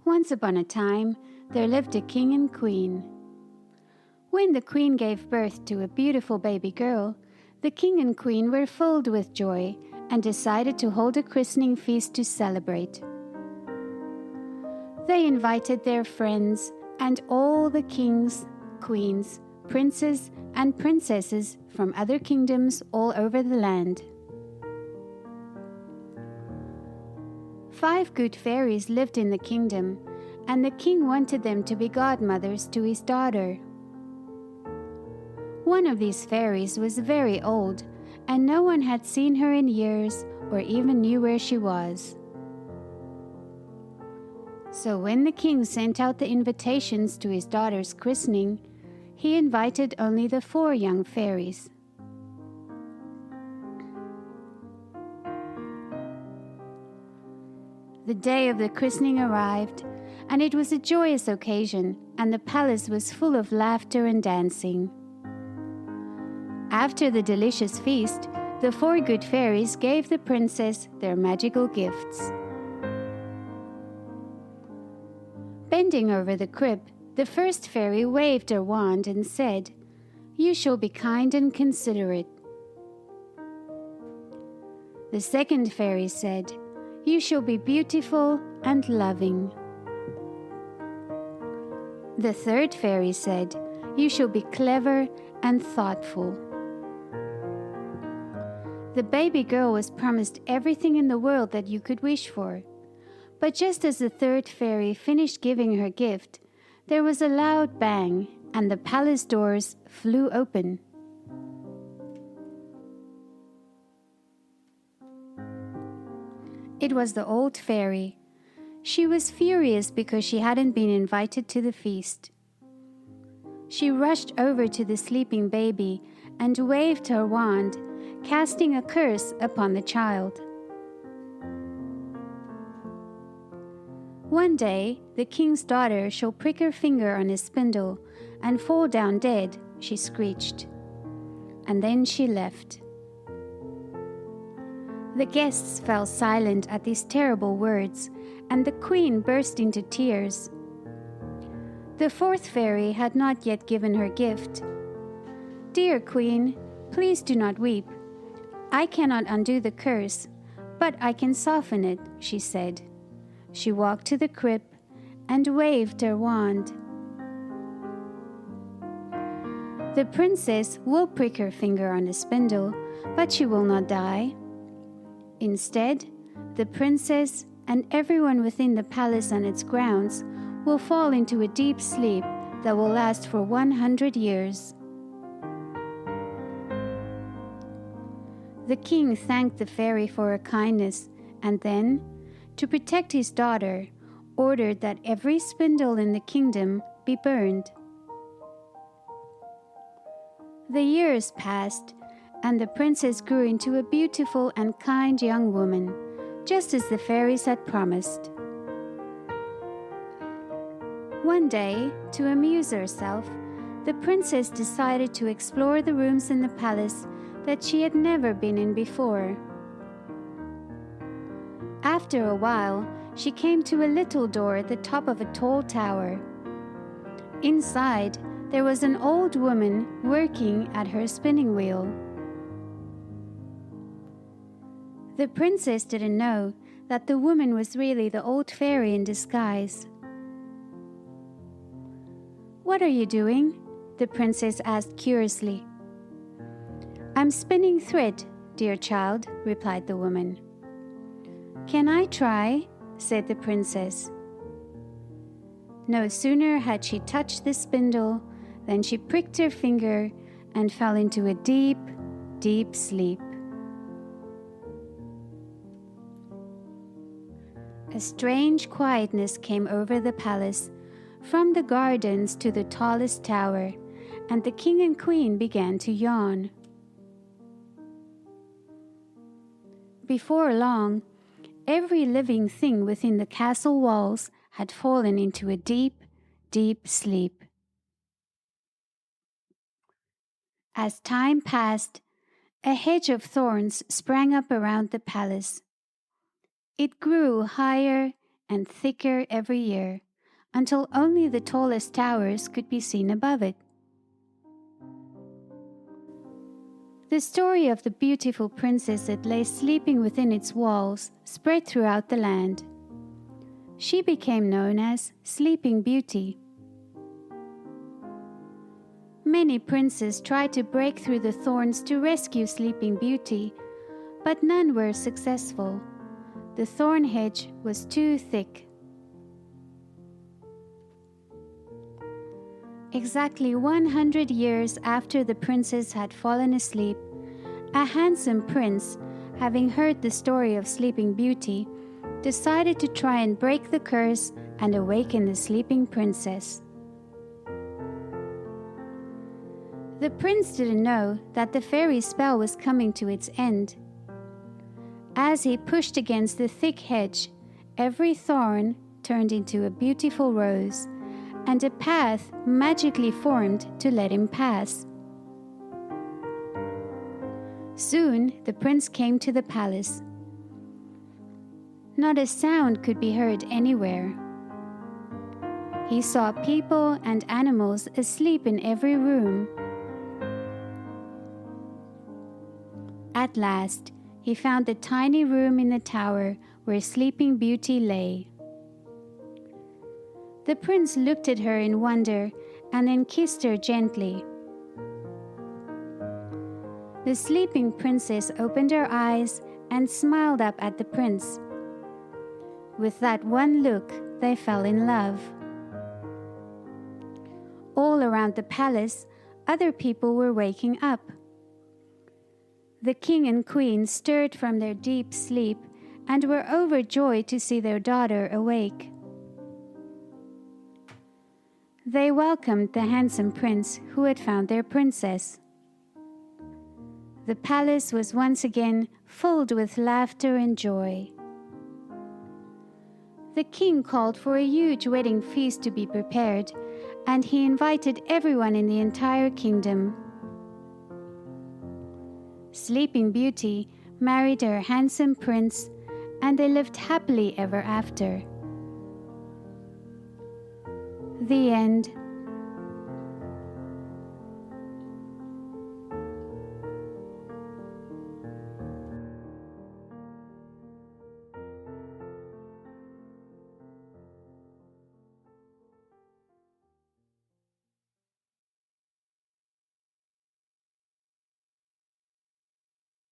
Once upon a time, there lived a king and queen. When the queen gave birth to a beautiful baby girl, the king and queen were filled with joy and decided to hold a christening feast to celebrate. They invited their friends and all the kings, queens, princes, and princesses from other kingdoms all over the land. 5 good fairies lived in the kingdom, and the king wanted them to be godmothers to his daughter. One of these fairies was very old, and no one had seen her in years or even knew where she was. So when the king sent out the invitations to his daughter's christening, he invited only the 4 young fairies. The day of the christening arrived, and it was a joyous occasion, and the palace was full of laughter and dancing. After the delicious feast, the 4 good fairies gave the princess their magical gifts. Bending over the crib, the first fairy waved her wand and said, "You shall be kind and considerate." The second fairy said, "You shall be beautiful and loving." The third fairy said, "You shall be clever and thoughtful." The baby girl was promised everything in the world that you could wish for. But just as the third fairy finished giving her gift, there was a loud bang, and the palace doors flew open. It was the old fairy. She was furious because she hadn't been invited to the feast. She rushed over to the sleeping baby and waved her wand, casting a curse upon the child. One day, the king's daughter shall prick her finger on a spindle and fall down dead, she screeched. And then she left. The guests fell silent at these terrible words, and the queen burst into tears. The fourth fairy had not yet given her gift. "Dear queen, please do not weep. I cannot undo the curse, but I can soften it," she said. She walked to the crib and waved her wand. The princess will prick her finger on a spindle, but she will not die. Instead, the princess and everyone within the palace and its grounds will fall into a deep sleep that will last for 100 years. The king thanked the fairy for her kindness, and then, to protect his daughter, ordered that every spindle in the kingdom be burned. The years passed, and the princess grew into a beautiful and kind young woman, just as the fairies had promised. One day, to amuse herself, the princess decided to explore the rooms in the palace that she had never been in before. After a while, she came to a little door at the top of a tall tower. Inside, there was an old woman working at her spinning wheel. The princess didn't know that the woman was really the old fairy in disguise. "What are you doing?" the princess asked curiously. "I'm spinning thread, dear child," replied the woman. "Can I try?" said the princess. No sooner had she touched the spindle than she pricked her finger and fell into a deep, deep sleep. A strange quietness came over the palace, from the gardens to the tallest tower, and the king and queen began to yawn. Before long, every living thing within the castle walls had fallen into a deep, deep sleep. As time passed, a hedge of thorns sprang up around the palace. It grew higher and thicker every year, until only the tallest towers could be seen above it. The story of the beautiful princess that lay sleeping within its walls spread throughout the land. She became known as Sleeping Beauty. Many princes tried to break through the thorns to rescue Sleeping Beauty, but none were successful. The thorn hedge was too thick. Exactly 100 years after the princess had fallen asleep, a handsome prince, having heard the story of Sleeping Beauty, decided to try and break the curse and awaken the sleeping princess. The prince didn't know that the fairy spell was coming to its end. As he pushed against the thick hedge, every thorn turned into a beautiful rose, and a path magically formed to let him pass. Soon the prince came to the palace. Not a sound could be heard anywhere. He saw people and animals asleep in every room. At last, he found the tiny room in the tower where Sleeping Beauty lay. The prince looked at her in wonder and then kissed her gently. The sleeping princess opened her eyes and smiled up at the prince. With that one look, they fell in love. All around the palace, other people were waking up. The king and queen stirred from their deep sleep and were overjoyed to see their daughter awake. They welcomed the handsome prince who had found their princess. The palace was once again filled with laughter and joy. The king called for a huge wedding feast to be prepared, and he invited everyone in the entire kingdom. Sleeping Beauty married her handsome prince, and they lived happily ever after. The end.